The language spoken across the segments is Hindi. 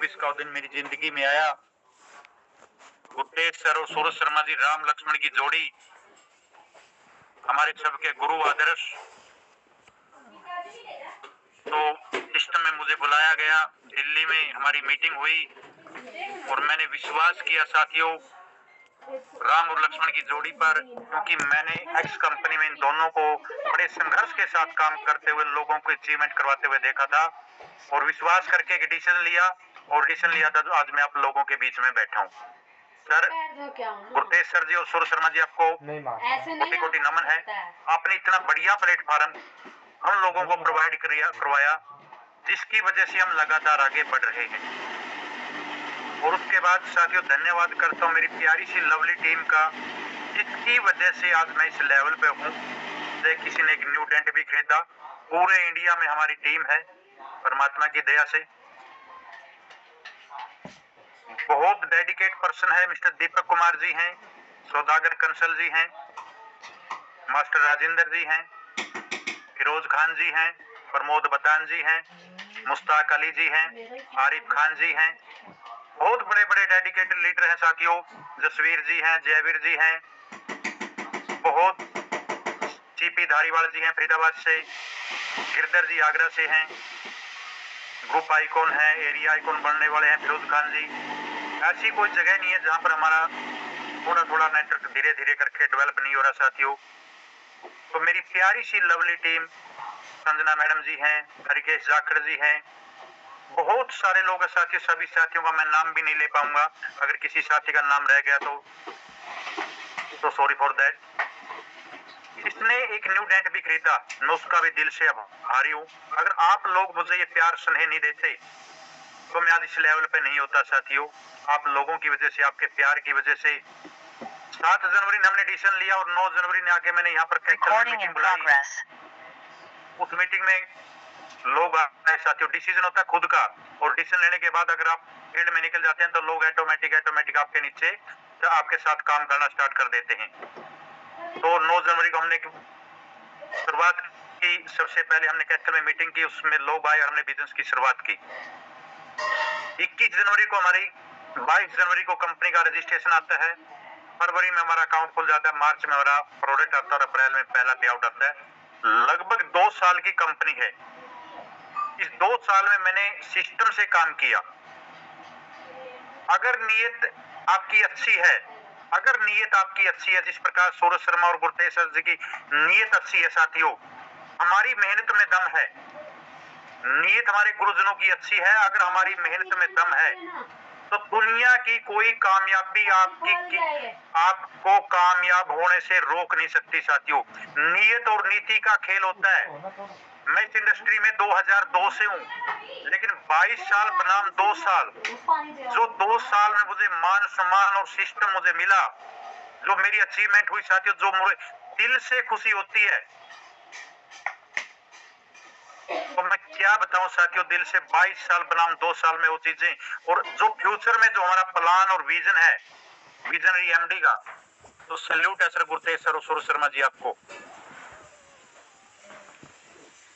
2024 का दिन मेरी जिंदगी में आया। गुरतेज सर और सूरज शर्मा जी, राम लक्ष्मण की जोड़ी, हमारे सबके गुरु आदर्श। तो सिस्टम में मुझे बुलाया गया, दिल्ली में हमारी मीटिंग हुई और मैंने विश्वास किया साथियों राम और लक्ष्मण की जोड़ी पर, क्योंकि मैंने एक्स कंपनी में इन दोनों को बड़े संघर्ष के साथ काम करते हुए लोगों को अचीवमेंट करवाते हुए देखा था और विश्वास करके एक डिसीजन लिया था। तो आज मैं आप लोगों के बीच में बैठा हूँ। सर गुरतेज सर जी और सूरज शर्मा जी, आपको कोटि कोटि नमन है। आपने इतना बढ़िया प्लेटफॉर्म हम लोगों को प्रोवाइड करवाया, जिसकी वजह से हम लगातार आगे बढ़ रहे हैं। और उसके बाद साथियों धन्यवाद करता हूँ मेरी प्यारी सी लवली टीम का, जिसकी वजह से आज मैं इस लेवल पे हूँ। किसी ने एक न्यू डेंट भी खरीदा। पूरे इंडिया में हमारी टीम है परमात्मा की दया से। बहुत डेडिकेट पर्सन है। मिस्टर दीपक कुमार जी हैं, सौदागर कंसल जी हैं, मास्टर राजेंद्र जी हैं, फिरोज खान जी हैं, प्रमोद बतान जी हैं, मुश्ताक अली जी हैं, आरिफ खान जी हैं। बहुत बड़े बड़े डेडिकेटेड लीडर हैं साथियों। जसवीर जी हैं, जयवीर जी हैं, बहुत सीपी धारीवाल जी हैं फरीदाबाद से, गिरधर जी आगरा से हैं, ग्रुप आइकॉन है, एरिया आइकॉन बनने वाले हैं फिरोज खान जी। ऐसी कोई जगह नहीं है जहां पर हमारा थोड़ा थोड़ा नेटवर्क धीरे धीरे करके डेवलप नहीं हो रहा साथियों। तो मेरी प्यारी सी लवली टीम, संजना मैडम जी हैं, हरिकेश जाखड़ जी हैं, बहुत सारे लोग हैं साथियों। सभी साथियों का मैं नाम भी नहीं ले पाऊंगा, अगर किसी साथी का नाम रह गया तो सॉरी फॉर दैट। इसने एक न्यू डेंट भी खरीदा, मैं उसका भी दिल से आभारी हूँ। अगर आप लोग मुझे ये प्यार स्नेह नहीं देते तो मैं आज इस लेवल पे नहीं होता साथियों। आप लोगों की वजह से, आपके प्यार की वजह से 7 जनवरी ने हमने डिसीजन लिया और 9 जनवरी ने आके मैंने यहाँ पर मीटिंग बुलाई। उस मीटिंग में लोग आए साथियों। डिसीजन होता है खुद का, और डिसीजन लेने के बाद अगर आप फील्ड में निकल जाते हैं तो लोग ऑटोमेटिक आपके नीचे तो आपके साथ काम करना स्टार्ट कर देते हैं। तो 9 जनवरी को हमने शुरुआत की। सबसे पहले हमने कैथल में मीटिंग की, उसमें लोग आए और हमने बिजनेस की शुरुआत की। 21 जनवरी को हमारी 22 जनवरी को कंपनी का रजिस्ट्रेशन आता है, फरवरी में हमारा अकाउंट खुल जाता है, मार्च में हमारा प्रोडक्ट आता है और अप्रैल में पहला पे आउट आता है। लगभग 2 साल की कंपनी है। इस 2 साल में मैंने सिस्टम से काम किया। अगर नीयत आपकी अच्छी है, अगर नीयत आपकी अच्छी है, जिस प्रकार सूरज शर्मा और गुरतेज सर जी की नीयत अच्छी है साथियों, हमारी मेहनत में दम है। नीयत हमारे गुरुजनों की अच्छी है, अगर हमारी मेहनत में दम है तो दुनिया की कोई कामयाबी आपको कामयाब होने से रोक नहीं सकती साथियों। नीयत और नीति का खेल होता है। मैं इस इंडस्ट्री में 2002 से हूँ, लेकिन 22 साल बनाम 2 साल, जो 2 साल में मुझे मान सम्मान और सिस्टम मुझे मिला, जो मेरी अचीवमेंट हुई साथियों, जो मुझे दिल से खुशी होती है, तो मैं क्या बताऊं साथियों। दिल से 22 साल बनाम 2 साल में वो चीजें, और जो फ्यूचर में जो हमारा प्लान और विजन है, विजनरी एमडी का, तो सैल्यूट है सर गुरतेज सर और सूरज शर्मा जी आपको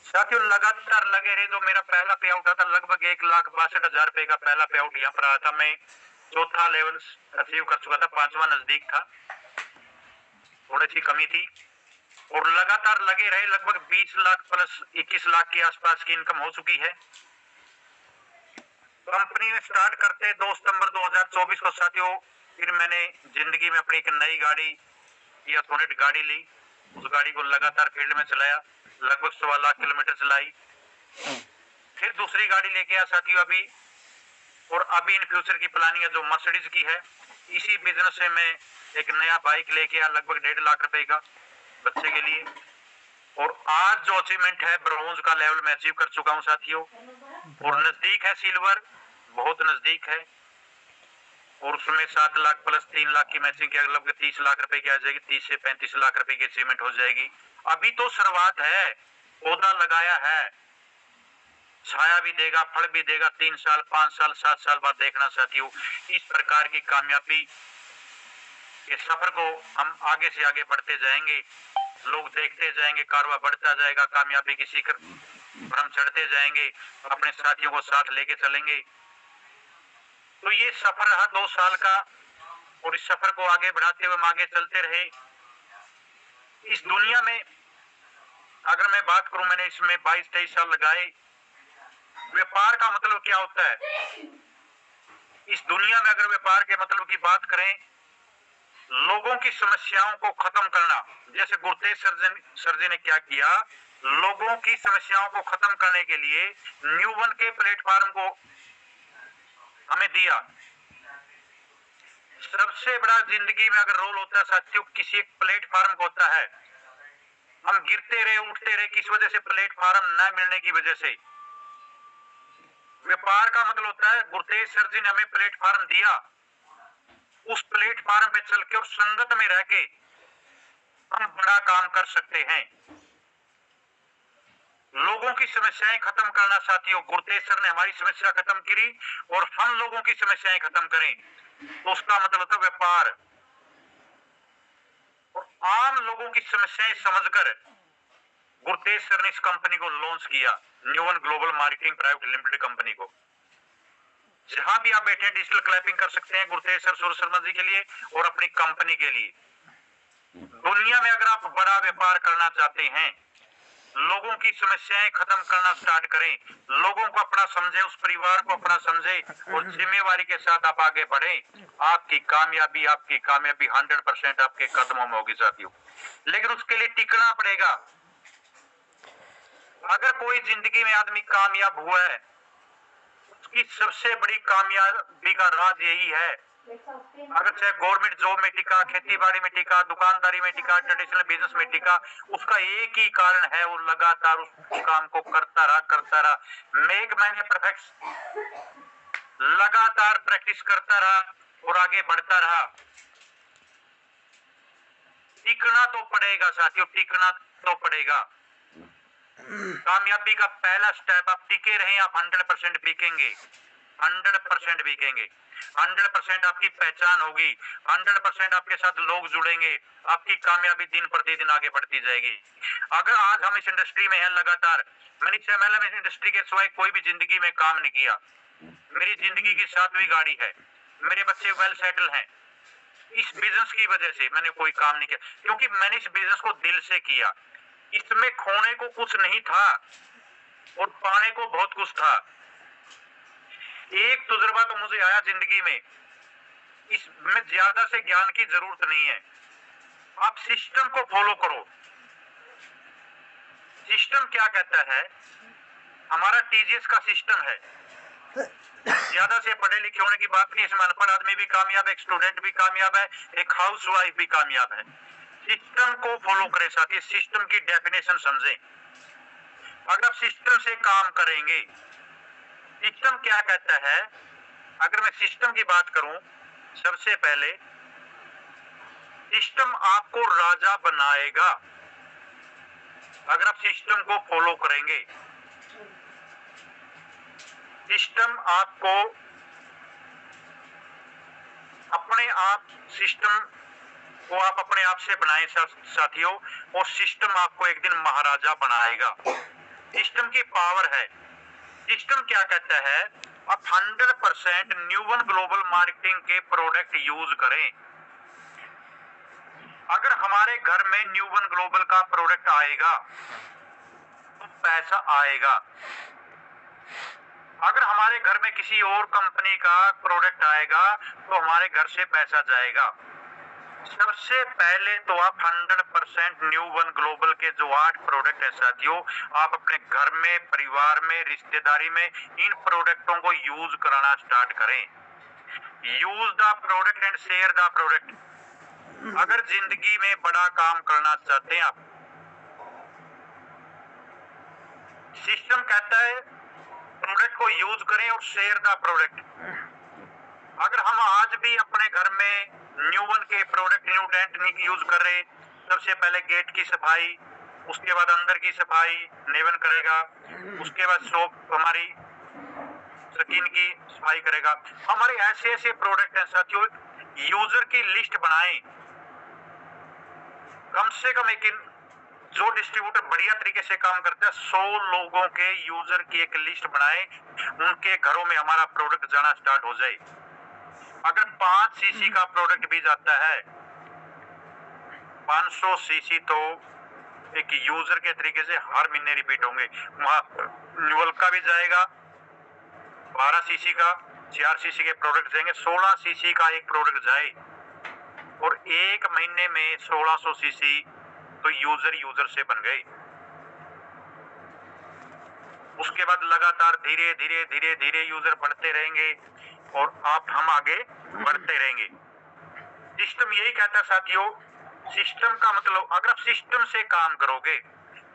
साथियों। लगातार लगे रहे। जो मेरा पहला पे आउट आता लगभग 1,62,000 रुपए का पहला पे आउट यहाँ पर आया था। मैं चौथा लेवल अचीव कर चुका था, 5वां नजदीक था, थोड़ी सी कमी थी, और लगातार लगे रहे। लगभग 20 लाख प्लस 21 लाख के आसपास की इनकम हो चुकी है। कंपनी में स्टार्ट करते 2 सितंबर 2024 को साथियों, फिर मैंने जिंदगी में अपनी एक नई गाड़ी या सोनेट गाड़ी ली। उस गाड़ी को लगातार फील्ड में चलाया, लगभग 1.25 लाख किलोमीटर चलाई। फिर दूसरी गाड़ी लेके आया साथियों अभी, और अभी इन फ्यूचर की प्लानिंग है जो मर्सिडीज की है। इसी बिजनेस से मैं एक नया बाइक लेके आया, लगभग 1.5 लाख रुपए का, बच्चे के लिए। और आज जो अचीवमेंट है, ब्रोंज का लेवल में अचीव कर चुका हूं साथियों, और नजदीक है सिल्वर, बहुत नजदीक है। और उसमें 7 लाख प्लस 3 लाख की मैचिंग की लगभग 30 लाख रुपए की आ जाएगी। 30 से 35 लाख रुपए की अचीवमेंट हो जाएगी। अभी तो शुरुआत है, पौधा लगाया है, छाया भी देगा, फल भी देगा। 3 साल 5 साल 7 साल बाद देखना साथियों। इस प्रकार की कामयाबी के सफर को हम आगे से आगे बढ़ते जाएंगे, लोग देखते जाएंगे, कारवा बढ़ता जाएगा, कामयाबी की शिखर पर हम चढ़ते जाएंगे, अपने साथियों को साथ लेके चलेंगे। तो ये सफर रहा 2 साल का, और इस सफर को आगे बढ़ाते हुए हम आगे चलते रहे। इस दुनिया में अगर मैं बात करूं, मैंने इसमें 22-23 साल लगाए। व्यापार का मतलब क्या होता है? इस दुनिया में अगर व्यापार के मतलब की बात करें, लोगों की समस्याओं को खत्म करना। जैसे गुरतेज सर जी ने क्या किया, लोगों की समस्याओं को खत्म करने के लिए न्यूवन के प्लेटफॉर्म को हमें दिया। सबसे बड़ा जिंदगी में अगर रोल होता है साथियों, किसी एक प्लेटफॉर्म को होता है। हम गिरते रहे, उठते रहे, किस वजह से? प्लेटफॉर्म न मिलने की वजह से। व्यापार का मतलब होता है, गुरतेज सर जी ने हमें प्लेटफॉर्म दिया, उस प्लेटफॉर्म पे चल के और संगत में रह के हम बड़ा काम कर सकते हैं। लोगों की समस्याएं खत्म करना साथियों, गुरतेज सर ने हमारी समस्या खत्म की और हम लोगों की समस्याएं खत्म करें, तो उसका मतलब होता है व्यापार। और आम लोगों की समस्याएं समझकर गुरतेज सर ने इस कंपनी को लॉन्च किया, Newone Global Marketing Private Limited company को। जहां भी आप बैठे डिजिटल क्लैपिंग कर सकते हैं गुरतेज सर, सूर्य शर्मा जी के लिए और अपनी कंपनी के लिए। दुनिया में अगर आप बड़ा व्यापार करना चाहते हैं, लोगों की समस्याएं खत्म करना स्टार्ट करें, लोगों को अपना समझे, उस परिवार को अपना समझे और जिम्मेवारी के साथ आप आगे बढ़ें, आपकी कामयाबी 100% आपके कदमों में होगी साथियों। लेकिन उसके लिए टिकना पड़ेगा। अगर कोई जिंदगी में आदमी कामयाब हुआ है, उसकी सबसे बड़ी कामयाबी का राज यही है, अगर चाहे गवर्नमेंट जॉब में टिका, खेती बाड़ी में टिका, दुकानदारी में टिका, ट्रेडिशनल बिजनेस में टिका, उसका एक ही कारण है, वो लगातार उस काम को करता रहा। मेक मैन परफेक्ट, लगातार प्रैक्टिस करता रहा और आगे बढ़ता रहा। टिकना तो पड़ेगा साथियों, टिकना तो पड़ेगा। कामयाबी का पहला स्टेप, आप टिके रहें, आप 100% बिकेंगे, 100% बिकेंगे। 100% आपकी पहचान होगी, 100% आपके साथ लोग जुड़ेंगे, आपकी कामयाबी दिन प्रतिदिन आगे बढ़ती जाएगी। अगर आज हम इस इंडस्ट्री में हैं लगातार, मैंने 6 महीने में इस इंडस्ट्री के सिवाय कोई भी जिंदगी में काम नहीं किया। मेरी जिंदगी की 7वीं गाड़ी है, मेरे बच्चे वेल सेटल हैं। इस बिजनेस की वजह से मैंने कोई काम नहीं किया, क्योंकि मैंने इस बिजनेस को दिल से किया। इसमें खोने को कुछ नहीं था और पाने को बहुत कुछ था। एक तजुर्बा तो मुझे आया जिंदगी में, इसमें ज्यादा से ज्ञान की जरूरत नहीं है, आप सिस्टम को फॉलो करो। सिस्टम क्या कहता है? हमारा टीजीएस का सिस्टम है। ज्यादा से पढ़े लिखे होने की बात नहीं, इसमें अनपढ़ आदमी भी कामयाब है, एक स्टूडेंट भी कामयाब है, एक हाउस वाइफ भी कामयाब है। सिस्टम को फॉलो करें साथी, सिस्टम की डेफिनेशन समझें। अगर आप सिस्टम से काम करेंगे, सिस्टम क्या कहता है? अगर मैं सिस्टम की बात करूं, सबसे पहले सिस्टम आपको राजा बनाएगा। अगर आप सिस्टम को फॉलो करेंगे, सिस्टम आपको अपने आप, सिस्टम को आप अपने आप से बनाए साथियों, और सिस्टम आपको एक दिन महाराजा बनाएगा। सिस्टम की पावर है। सिस्टम क्या कहता है? आप 100% न्यूवन ग्लोबल मार्केटिंग के प्रोडक्ट यूज करें। अगर हमारे घर में न्यूवन ग्लोबल का प्रोडक्ट आएगा तो पैसा आएगा। अगर हमारे घर में किसी और कंपनी का प्रोडक्ट आएगा तो हमारे घर से पैसा जाएगा। सबसे पहले तो आप 100% न्यूवन ग्लोबल के जो 8 प्रोडक्ट हैं साथियों, आप अपने घर में, परिवार में, रिश्तेदारी में इन प्रोडक्टों को यूज कराना स्टार्ट करें। Use the product and share the product. अगर जिंदगी में बड़ा काम करना चाहते हैं आप, सिस्टम कहता है प्रोडक्ट को यूज करें और शेयर द प्रोडक्ट। अगर हम आज भी अपने घर में न्यूवन के प्रोडक्ट न्यूट्रेंट नहीं यूज कर रहे, सबसे पहले गेट की सफाई, उसके बाद अंदर की सफाई नेवन करेगा, उसके बाद सोप हमारी स्किन की सफाई करेगा। हमारे ऐसे ऐसे प्रोडक्ट हैं साथियों, यूजर की लिस्ट बनाएं। कम से कम एक, जो डिस्ट्रीब्यूटर बढ़िया तरीके से काम करता है, 100 लोगों के यूजर की एक लिस्ट बनाएं, उनके घरों में हमारा प्रोडक्ट जाना स्टार्ट हो जाए। अगर 5 सीसी का प्रोडक्ट भी जाता है, 500 सीसी तो एक यूजर के तरीके से हर महीने रिपीट होंगे। वहां न्यूअल का भी जाएगा 12 सीसी का, 4 सीसी के प्रोडक्ट जाएंगे, 16 सीसी का एक प्रोडक्ट जाए और एक महीने में 1600 सीसी तो यूजर से बन गए। उसके बाद लगातार धीरे धीरे धीरे धीरे यूजर बढ़ते रहेंगे और हम आगे बढ़ते रहेंगे। सिस्टम यही कहता है साथियों, सिस्टम का मतलब अगर आप सिस्टम से काम करोगे,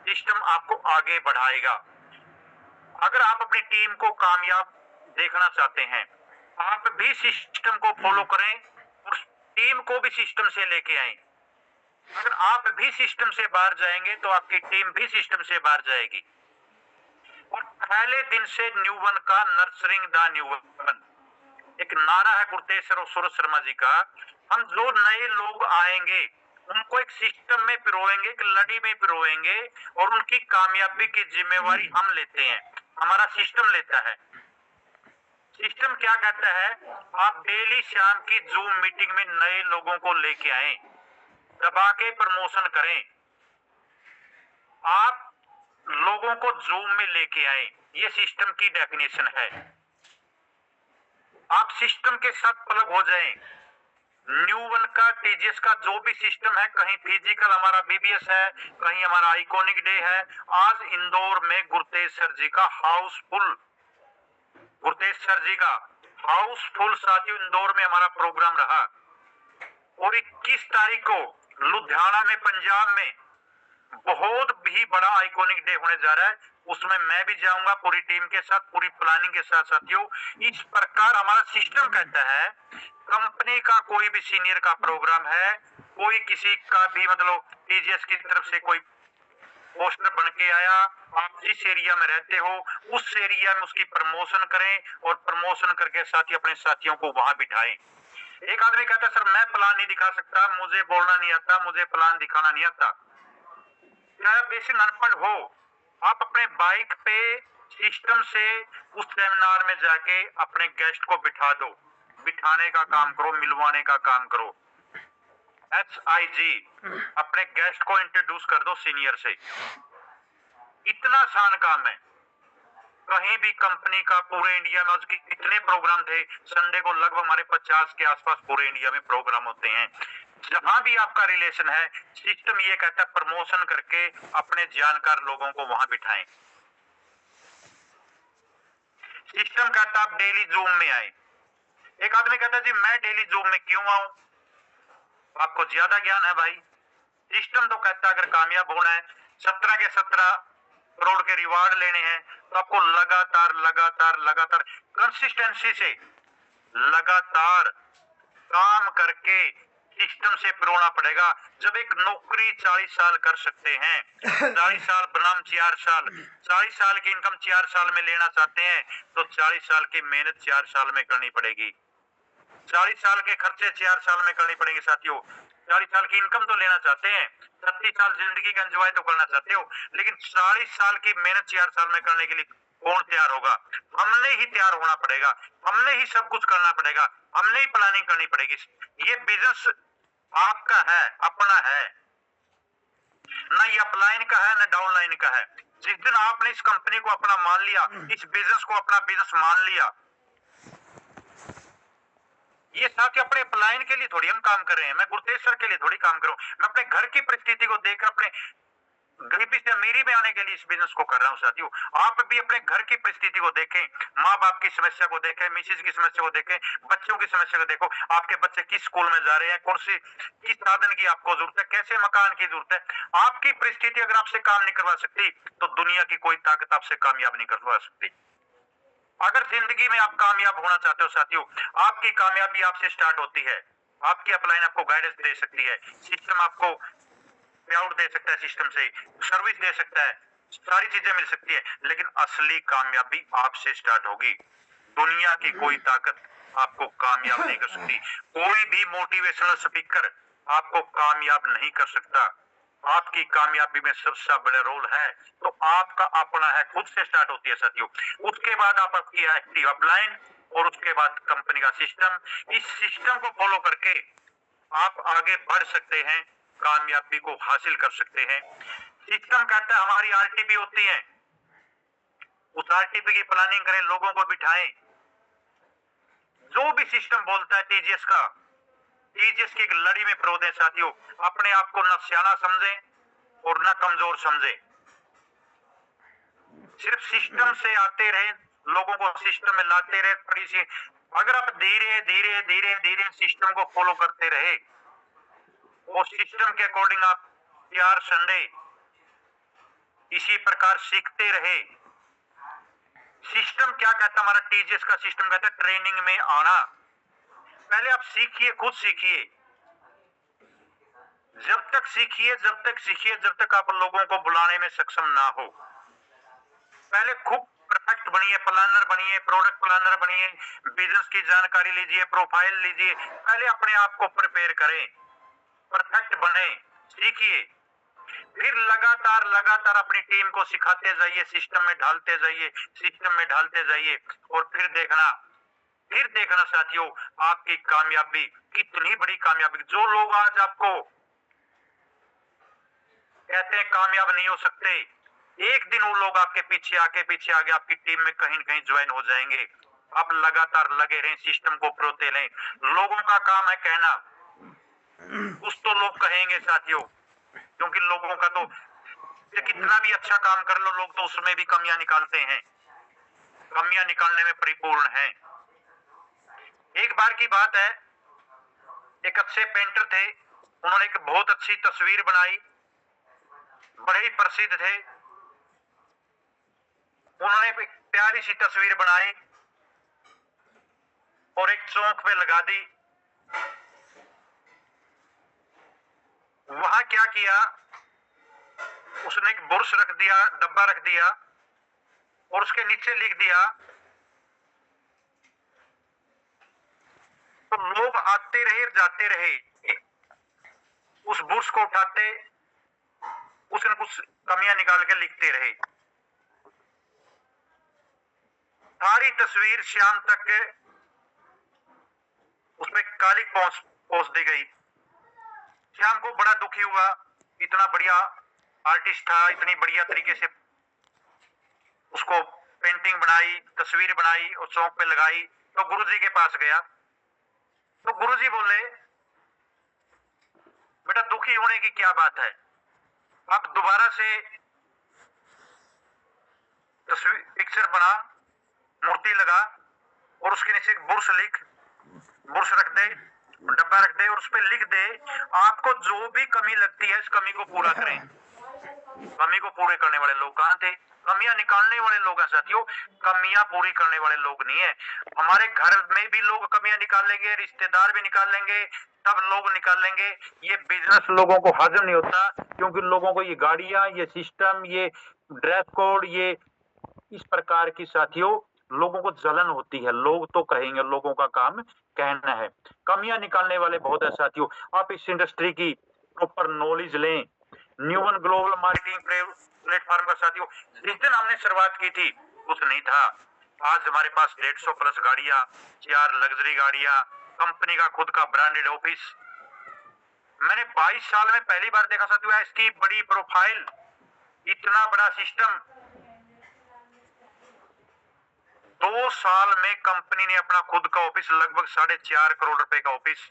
सिस्टम आपको आगे बढ़ाएगा। अगर आप अपनी टीम को कामयाब देखना चाहते हैं, आप भी सिस्टम को फॉलो करें और टीम को भी सिस्टम से लेके आए। अगर आप भी सिस्टम से बाहर जाएंगे तो आपकी टीम भी सिस्टम से बाहर जाएगी। और पहले दिन से न्यू वन का नर्सरिंग द न्यू वन एक नारा है गुरतेश्वर और सूरज शर्मा जी का। हम जो नए लोग आएंगे उनको एक सिस्टम में पिरोएंगे, एक लड़ी में पिरोएंगे और उनकी कामयाबी की जिम्मेवारी हम लेते हैं, हमारा सिस्टम लेता है। सिस्टम क्या कहता है, आप डेली शाम की जूम मीटिंग में नए लोगों को लेके आए, दबा के प्रमोशन करें, आप लोगों को जूम में लेके आए। ये सिस्टम की डेफिनेशन है। आप सिस्टम के साथ प्लग हो जाएं। न्यू वन का टीजीएस का जो भी सिस्टम है, कहीं फिजिकल हमारा बीबीएस है, कहीं हमारा आइकॉनिक डे है। आज इंदौर में गुरतेश्वर जी का हाउसफुल, गुरतेश्वर जी का हाउसफुल साथियों इंदौर में हमारा प्रोग्राम रहा। और 21 तारीख को लुधियाना में पंजाब में बहुत भी बड़ा आइकॉनिक डे होने जा रहा है, उसमें मैं भी जाऊंगा पूरी टीम के साथ, पूरी प्लानिंग के साथ साथियों। इस प्रकार हमारा सिस्टम कहता है, कंपनी का कोई भी सीनियर का प्रोग्राम है, कोई किसी का भी मतलब टीजीएस की तरफ से कोई पोस्टर बन के आया, आप जिस एरिया में रहते हो उस एरिया में उसकी प्रमोशन करें और प्रमोशन करके साथ ही अपने साथियों को वहां बिठाएं। एक आदमी कहता है सर मैं प्लान नहीं दिखा सकता, मुझे बोलना नहीं आता, मुझे प्लान दिखाना नहीं आता। क्या बेसिक अनपढ़ हो? आप अपने बाइक पे सिस्टम से उस सेमिनार में जाके अपने गेस्ट को बिठा दो, बिठाने का काम करो, मिलवाने का काम करो। HIG अपने गेस्ट को इंट्रोड्यूस कर दो सीनियर से। इतना आसान काम है। कहीं भी कंपनी का पूरे इंडिया में उसके कितने प्रोग्राम थे, संडे को लगभग हमारे 50 के आसपास पूरे इंडिया में प्रोग्राम होते हैं। जहां भी आपका रिलेशन है, सिस्टम ये कहता है प्रमोशन करके अपने जानकार लोगों को वहां बिठाएं। सिस्टम कहता है आप डेली जूम में आए। एक आदमी कहता है जी मैं डेली जूम में क्यों आऊं? आपको ज्यादा ज्ञान है भाई। सिस्टम तो कहता है अगर कामयाब होना है, 17 के 17 करोड़ के रिवार्ड लेने हैं, तो आपको लगातार लगातार लगातार कंसिस्टेंसी से लगातार काम करके सिस्टम से पिरोना पड़ेगा। जब एक नौकरी 40 साल कर सकते हैं, 40 साल बनाम 4 साल, 40 साल की इनकम 4 साल में लेना चाहते हैं, तो 40 साल की मेहनत 4 साल में करनी पड़ेगी। 40 साल के खर्चे 4 साल में करने पड़ेंगे साथियों। 40 साल की इनकम तो लेना चाहते हैं, 36 साल जिंदगी का एंजॉय तो करना चाहते हो, लेकिन 40 साल की मेहनत 4 साल में करने के लिए कौन तैयार होगा? हमने ही तैयार होना पड़ेगा, हमने ही सब कुछ करना पड़ेगा, हमने ही प्लानिंग करनी पड़ेगी। ये बिजनेस आपका है, अपना है, ना ये अपलाइन का है ना डाउनलाइन का है। जिस दिन आपने इस कंपनी को अपना मान लिया, इस बिजनेस को अपना बिजनेस मान लिया, ये साथ अपने अपलाइन के लिए थोड़ी हम काम कर रहे हैं, मैं गुरतेश्वर के लिए थोड़ी काम करूं। मैं अपने घर की परिस्थिति को देखकर अपने गरीबी से अमीरी में आने के लिए इस बिजनेस को कर रहा हूं साथियों। आप भी अपने घर की परिस्थिति को देखें, माँ बाप की समस्या को देखें, मिसेज की समस्या को देखें, बच्चों की समस्या को देखो। आपके बच्चे किस स्कूल में जा रहे हैं, कौन सी किस साधन की आपको जरूरत है, कैसे मकान की जरूरत है। आपकी परिस्थिति अगर आपसे काम नहीं करवा सकती तो दुनिया की कोई ताकत आपसे कामयाब नहीं करवा सकती। अगर जिंदगी में आप कामयाब होना चाहते हो साथियों, आपकी कामयाबी आपसे स्टार्ट होती है। आपकी अपलाइन आपको गाइडेंस दे सकती है, सिस्टम आपको पे आउट दे सकता है, सिस्टम से सर्विस दे सकता है, सारी चीजें मिल सकती है, लेकिन असली कामयाबी आपसे स्टार्ट होगी। दुनिया की कोई ताकत आपको कामयाब नहीं कर सकती, कोई भी मोटिवेशनल स्पीकर आपको कामयाब नहीं कर सकता। आपकी कामयाबी में सबसे बड़ा रोल है तो आपका अपना है, खुद से स्टार्ट होती है साथियों। उसके बाद आप आपकी एक्टिव अपलाइन, और उसके बाद कंपनी का सिस्टम। इस सिस्टम को फॉलो करके आप आगे बढ़ सकते हैं, कामयाबी को हासिल कर सकते हैं। सिस्टम कहता है हमारी आरटीपी होती है, उस आरटीपी की प्लानिंग करें, लोगों को बिठाएं। जो भी सिस्टम बोलता है टीजीएस का, टीजीएस की एक लड़ी में प्रो दें साथियों। अपने आप को न सियाना समझें और न कमजोर समझें। सिर्फ सिस्टम से आते रहे, लोगों को सिस्टम में लाते रहे। थोड़ी सी अगर आप धीरे धीरे धीरे धीरे सिस्टम को फॉलो करते रहे और सिस्टम के अकॉर्डिंग आप यार संडे इसी प्रकार सीखते रहे। सिस्टम क्या कहता है, हमारा टीजीएस का सिस्टम कहता है ट्रेनिंग में आना। पहले आप सीखिए, खुद सीखिए। जब तक सीखिए, जब तक सीखिए, जब तक आप लोगों को बुलाने में सक्षम ना हो। पहले खूब परफेक्ट बनिए, प्लानर बनिए, प्रोडक्ट प्लानर बनिए, बिजनेस की जानकारी लीजिए, प्रोफाइल लीजिए। पहले अपने आप को प्रिपेयर करें, परफेक्ट बने, सीखिए। फिर लगातार लगातार अपनी टीम को सिखाते जाइए, सिस्टम में ढालते जाइए, सिस्टम में ढालते जाइए। और फिर देखना साथियों, आपकी कामयाबी कितनी बड़ी कामयाबी। जो लोग आज आपको कहते हैं कामयाब नहीं हो सकते, एक दिन वो लोग आपके पीछे आगे आपकी टीम में कहीं न कहीं ज्वाइन हो जाएंगे। आप लगातार लगे रहें, सिस्टम को प्रोते लें। लोगों का काम है कहना, कुछ तो लोग कहेंगे साथियों, क्योंकि लोगों का तो कितना भी अच्छा काम कर लो, लोग तो उसमें भी कमियां निकालते हैं, कमियां निकालने में परिपूर्ण हैं। एक बार की बात है, एक अच्छे पेंटर थे, उन्होंने एक बहुत अच्छी तस्वीर बनाई, बड़े ही प्रसिद्ध थे। उन्होंने एक प्यारी सी तस्वीर बनाई और एक चौक पे लगा दी। वहां क्या किया, उसने एक बुर्श रख दिया, डब्बा रख दिया और उसके नीचे लिख दिया। तो लोग आते रहे, जाते रहे, उस बुर्श को उठाते, उसने कुछ कमियां निकाल के लिखते रहे। सारी तस्वीर शाम तक उसमें काली पोंछ दी गई। शाम को बड़ा दुखी हुआ, इतना बढ़िया आर्टिस्ट था, इतनी बढ़िया तरीके से उसको पेंटिंग बनाई, तस्वीर बनाई और चौक पे लगाई। तो गुरुजी के पास गया, तो गुरुजी बोले बेटा दुखी होने की क्या बात है, आप दोबारा से तस्वीर पिक्चर बना, मूर्ति लगा और उसके नीचे एक बुर्श रख दे, डब्बा रख दे और उस पर लिख दे आपको जो भी कमी लगती है इस कमी को पूरा करें। कमी को पूरे करने वाले लोग कहां थे, कमियां निकालने वाले लोग हैं साथियों, कमियां पूरी करने वाले लोग नहीं है। हमारे घर में भी लोग कमियां निकाल लेंगे, रिश्तेदार भी निकाल लेंगे, सब लोग निकाल लेंगे। ये बिजनेस लोगों को हजम नहीं होता, क्योंकि लोगों को ये गाड़ियां, ये सिस्टम, ये ड्रेस कोड, ये इस प्रकार की साथियों लोगों को जलन होती है। लोग तो कहेंगे, लोगों का काम कहना है। कमियां निकालने वाले बहुत है साथियों। आप इस इंडस्ट्री की प्रॉपर नॉलेज लें। न्यूवन ग्लोबल मार्केटिंग प्लेटफॉर्म का साथियों, जिस दिन हमने शुरुआत की थी कुछ नहीं था। आज हमारे पास 150 प्लस गाड़ियां, 4 लग्जरी गाड़ियां, कंपनी का खुद का ब्रांडेड ऑफिस। मैंने 22 साल में पहली बार देखा साथियों इसकी बड़ी प्रोफाइल, इतना बड़ा सिस्टम। 2 साल में कंपनी ने अपना खुद का ऑफिस, लगभग 4.5 करोड़ रुपए का ऑफिस,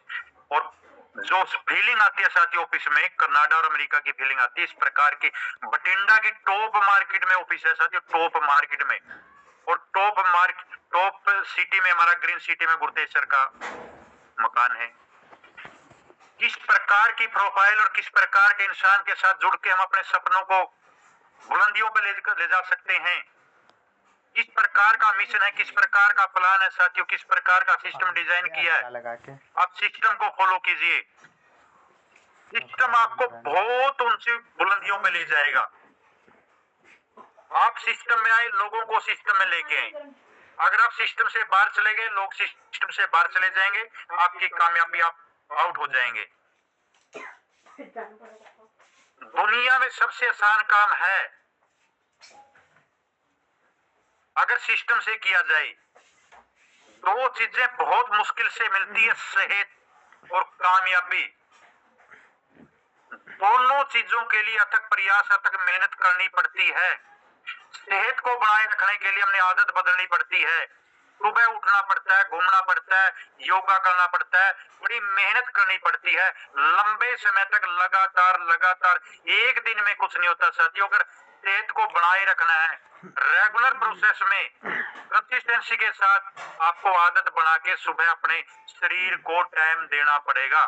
और जो फीलिंग आती है साथी ऑफिस में, कनाडा और अमेरिका की फीलिंग आती है। इस प्रकार की बठिंडा की टॉप मार्केट में ऑफिस है साथियों, टॉप मार्केट में। और टॉप सिटी में हमारा ग्रीन सिटी में गुरुदेश्वर का मकान है। किस प्रकार की प्रोफाइल और किस प्रकार के इंसान के साथ जुड़ के हम अपने सपनों को बुलंदियों पर ले जा सकते हैं, किस प्रकार का मिशन है, किस प्रकार का प्लान है साथियों, किस प्रकार का सिस्टम डिजाइन किया है। आप सिस्टम को फॉलो कीजिए, सिस्टम आपको बहुत ऊंची बुलंदियों पे ले जाएगा। आप सिस्टम में आए, लोगों को सिस्टम में लेके आए। अगर आप सिस्टम से बाहर चले गए, लोग सिस्टम से बाहर चले जाएंगे, आपकी कामयाबी, आप आउट हो जाएंगे। दुनिया में सबसे आसान काम है, अगर सिस्टम से किया जाए, दो चीजें बहुत मुश्किल से मिलती है, सेहत और कामयाबी। दोनों चीजों के लिए अथक प्रयास, अथक मेहनत करनी पड़ती है। सेहत को बनाए रखने के लिए हमने आदत बदलनी पड़ती है, सुबह उठना पड़ता है, घूमना पड़ता है, योगा करना पड़ता है, बड़ी मेहनत करनी पड़ती है लंबे समय तक, लगातार लगातार। एक दिन में कुछ नहीं होता साथियों। अगर सेहत को बनाए रखना है रेगुलर प्रोसेस में, कंसिस्टेंसी के साथ आपको आदत बना के सुबह अपने शरीर को टाइम देना पड़ेगा,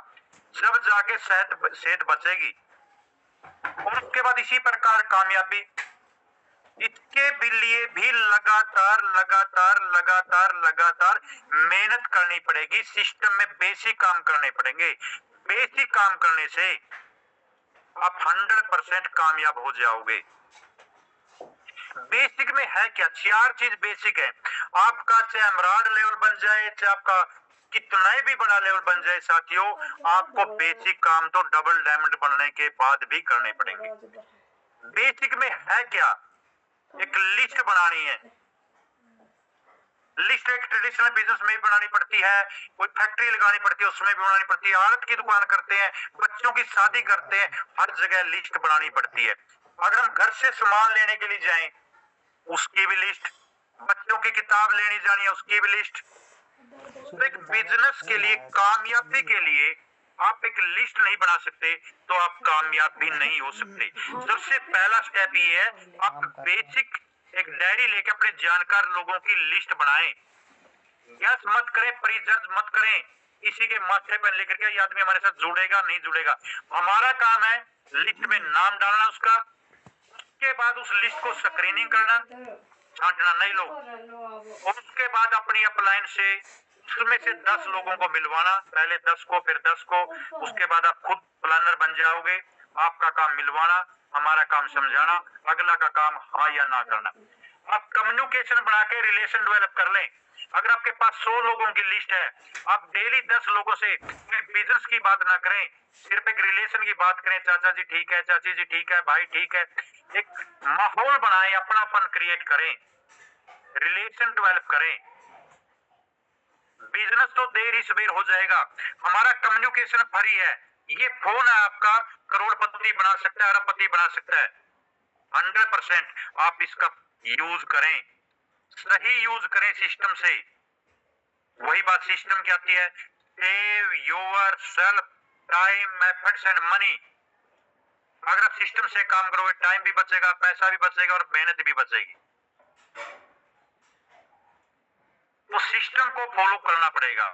जब जाके सेहत बचेगी। और उसके बाद इसी प्रकार कामयाबी, इसके भी लिए भी लगातार लगातार लगातार लगातार मेहनत करनी पड़ेगी। सिस्टम में बेसिक काम करने पड़ेंगे। बेसिक काम करने से आप 100% कामयाब हो जाओगे। बेसिक में है क्या? 4 चीज बेसिक है। आपका चाहे एमराल्ड लेवल बन जाए, चाहे आपका कितना भी बड़ा लेवल बन जाए साथियों, आपको बेसिक काम तो डबल डायमंड बनने के बाद भी करने पड़ेंगे। बेसिक में है क्या? एक लिस्ट बनानी है। लिस्ट एक ट्रेडिशनल बिजनेस में भी बनानी पड़ती है, कोई फैक्ट्री लगानी पड़ती है उसमें भी बनानी पड़ती है, आड़त की दुकान करते हैं, बच्चों की शादी करते हैं, हर जगह लिस्ट बनानी पड़ती है। अगर हम घर से सामान लेने के लिए जाएं, उसकी भी लिस्ट, बच्चों की किताब लेनी जानी है, उसकी भी लिस्ट। तो एक बिजनेस के लिए, कामयाबी के लिए आप एक लिस्ट नहीं बना सकते तो आप कामयाब भी नहीं हो सकते। सबसे पहला स्टेप ये है, आप बेसिक एक डायरी लेके अपने जानकार लोगों की लिस्ट बनाएं। यस मत करें, प्रीजज मत करें, किसी के माथे पर लेकर के ये आदमी हमारे साथ जुड़ेगा नहीं जुड़ेगा। हमारा काम है लिस्ट में नाम डालना उसका, उसके बाद उस लिस्ट को स्क्रीनिंग करना, छांटना नहीं लो, और उसके बाद अपनी अपलाइन से उसमें से 10 लोगों को मिलवाना, पहले 10 को फिर 10 को, उसके बाद आप खुद प्लानर बन जाओगे। आपका काम मिलवाना, हमारा काम समझाना, अगला का काम हाँ या ना करना। आप कम्युनिकेशन बना के रिलेशन डेवलप कर लें। अगर आपके पास 100 लोगों की लिस्ट है, आप डेली 10 लोगों से बिजनेस की बात ना करें, सिर्फ एक रिलेशन की बात करें। चाचा जी ठीक है, चाची जी ठीक है, भाई ठीक है। एक माहौल बनाएं, अपनापन क्रिएट करें, रिलेशन डेवलप करें। बिजनेस तो देर ही सवेर हो जाएगा। हमारा कम्युनिकेशन फ्री है। ये फोन है आपका, करोड़पति बना सकता है, अरबपति बना सकता है। 100% आप इसका यूज करें, सही यूज करें सिस्टम से। वही बात सिस्टम की आती है, save your self time efforts and money. अगर आप सिस्टम से काम करोगे, टाइम भी बचेगा, पैसा भी बचेगा और मेहनत भी बचेगी। तो सिस्टम को फॉलो करना पड़ेगा।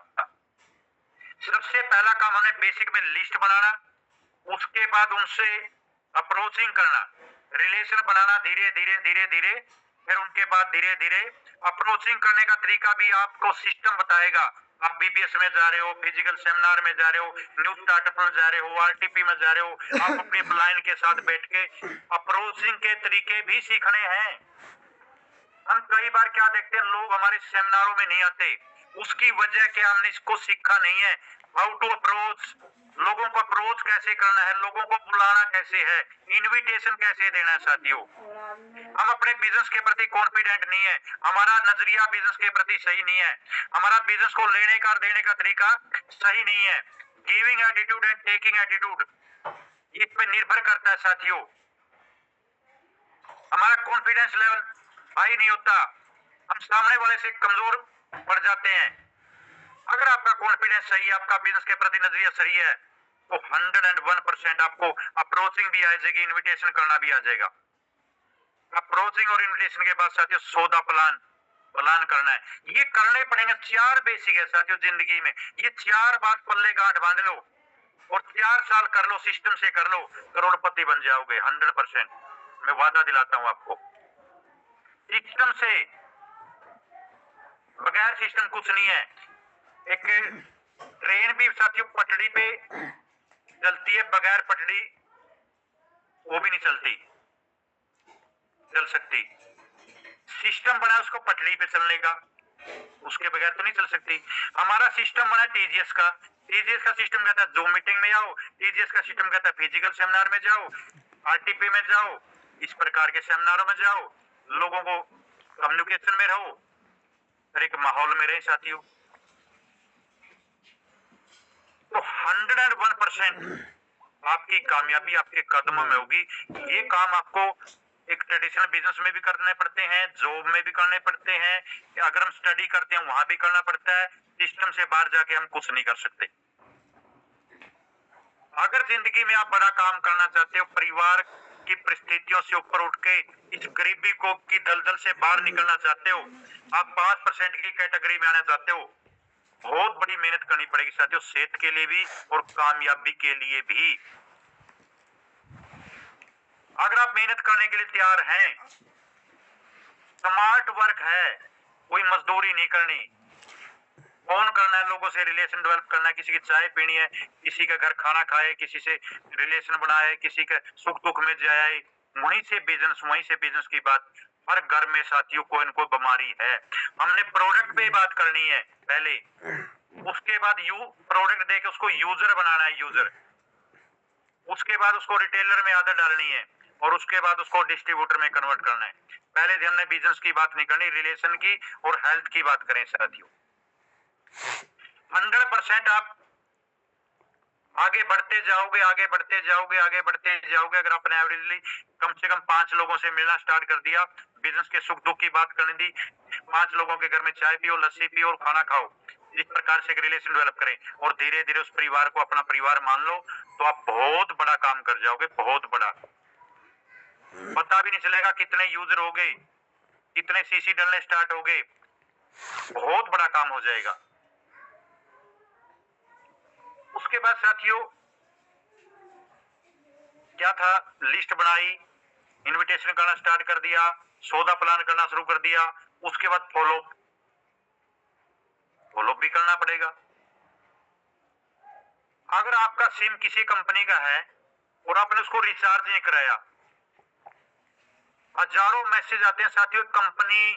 सबसे पहला काम हमें बेसिक में लिस्ट बनाना, उसके बाद उनसे अप्रोचिंग करना, रिलेशन बनाना धीरे धीरे धीरे धीरे, फिर उनके बाद धीरे धीरे अप्रोचिंग करने का तरीका भी आपको सिस्टम बताएगा। आप बीबीएस में जा रहे हो, फिजिकल सेमिनार में जा रहे हो, न्यू स्टार्टअप में जा रहे हो, आरटीपी में जा रहे हो, आप अपनी अपलाइन के साथ बैठ के अप्रोचिंग के तरीके भी सीखने हैं। हम कई बार क्या देखते हैं, लोग हमारे सेमिनारों में नहीं आते, उसकी वजह क्या, हमने इसको सीखा नहीं है। हाउ टू अप्रोच, लोगों को अप्रोच कैसे करना है, लोगों को बुलाना कैसे है, इनविटेशन कैसे देना है साथियों। हम अपने बिजनेस के प्रति कॉन्फिडेंट नहीं है, हमारा नजरिया बिजनेस के प्रति सही नहीं है, हमारा बिजनेस को लेने का देने का तरीका सही नहीं है। Giving attitude and taking attitude, इस पे निर्भर करता है साथियों। हमारा कॉन्फिडेंस लेवल हाई नहीं होता, हम सामने वाले से कमजोर पड़ जाते हैं। अगर आपका कॉन्फिडेंस सही है, आपका बिजनेस के प्रति नजरिया सही है, तो 101% आपको अप्रोचिंग भी आ जाएगी, इनविटेशन करना भी आ जाएगा। अप्रोचिंग और इनविटेशन के बाद साथियों सौदा प्लान करना है। ये करने पड़ेंगे। 4 बेसिक है साथियों जिंदगी में, ये 4 बात पल्ले गांठ बांध लो और 4 साल कर लो, सिस्टम से कर लो, करोड़पति बन जाओगे 100%। मैं वादा दिलाता हूं आपको। सिस्टम से, बगैर सिस्टम कुछ नहीं है। एक ट्रेन भी साथियों पटड़ी पे चलती है, बगैर पटड़ी वो भी नहीं चल सकती। सिस्टम बना उसको पटड़ी पे चलने का, उसके बगैर तो नहीं चल सकती। हमारा सिस्टम बना टीजीएस का। टीजीएस का सिस्टम कहता है जूम मीटिंग में आओ, टीजीएस का सिस्टम कहता है फिजिकल सेमिनार में जाओ, आरटीपी में जाओ, इस प्रकार के सेमिनारों में जाओ, लोगों को कम्युनिकेशन में रहो। एक माहौल में रहे साथियों। तो 101% आपकी कामयाबी आपके कदमों में होगी। ये काम आपको एक ट्रेडिशनल बिजनेस में भी करने पड़ते हैं, जॉब में भी करने पड़ते हैं, अगर हम स्टडी करते हैं वहां भी करना पड़ता है। सिस्टम से बाहर जाके हम कुछ नहीं कर सकते। अगर जिंदगी में आप बड़ा काम करना चाहते हो, परिवार की परिस्थितियों से ऊपर उठ के इस गरीबी को की दलदल से बाहर निकलना चाहते हो, आप 5% की कैटेगरी में आना चाहते हो, बहुत बड़ी मेहनत करनी पड़ेगी साथियों, सेहत के लिए भी और कामयाबी के लिए भी। अगर आप मेहनत करने के लिए तैयार हैं, स्मार्ट वर्क है, कोई मजदूरी नहीं करनी, फोन करना है, लोगों से रिलेशन डेवलप करना है, किसी की चाय पीनी है, किसी का घर खाना खाए, किसी से रिलेशन बनाए, किसी के सुख दुख में जाए, वहीं से बिजनेस की बात। हर घर में साथियों कोई न कोई बीमारी है। हमने प्रोडक्ट पे बात करनी है पहले, उसके बाद प्रोडक्ट देके उसको यूजर बनाना है, यूजर, उसके बाद उसको रिटेलर में आदत डालनी है और उसके बाद उसको डिस्ट्रीब्यूटर में कन्वर्ट करना है। पहले हमने बिजनेस की बात नहीं करनी, रिलेशन की और हेल्थ की बात करें साथियों। 100% आप आगे बढ़ते जाओगे, आगे बढ़ते जाओगे, आगे बढ़ते जाओगे। अगर आपने एवरेजली कम से कम 5 लोगों से मिलना स्टार्ट कर दिया, बिजनेस के सुख दुख की बात करने दी, 5 लोगों के घर में चाय पियो, लस्सी पियो और खाना खाओ, इस प्रकार से एक रिलेशन डेवलप करें और धीरे धीरे उस परिवार को अपना परिवार मान लो, तो आप बहुत बड़ा काम कर जाओगे, बहुत बड़ा। पता भी नहीं चलेगा कितने यूजर हो गए, कितने सीसी डलने स्टार्ट हो गए, बहुत बड़ा काम हो जाएगा। उसके बाद साथियों क्या था, लिस्ट बनाई, इनविटेशन करना स्टार्ट कर दिया, सौदा प्लान करना शुरू कर दिया, उसके बाद फॉलो भी करना पड़ेगा। अगर आपका सिम किसी कंपनी का है और आपने उसको रिचार्ज नहीं कराया, हजारों मैसेज आते हैं साथियों कंपनी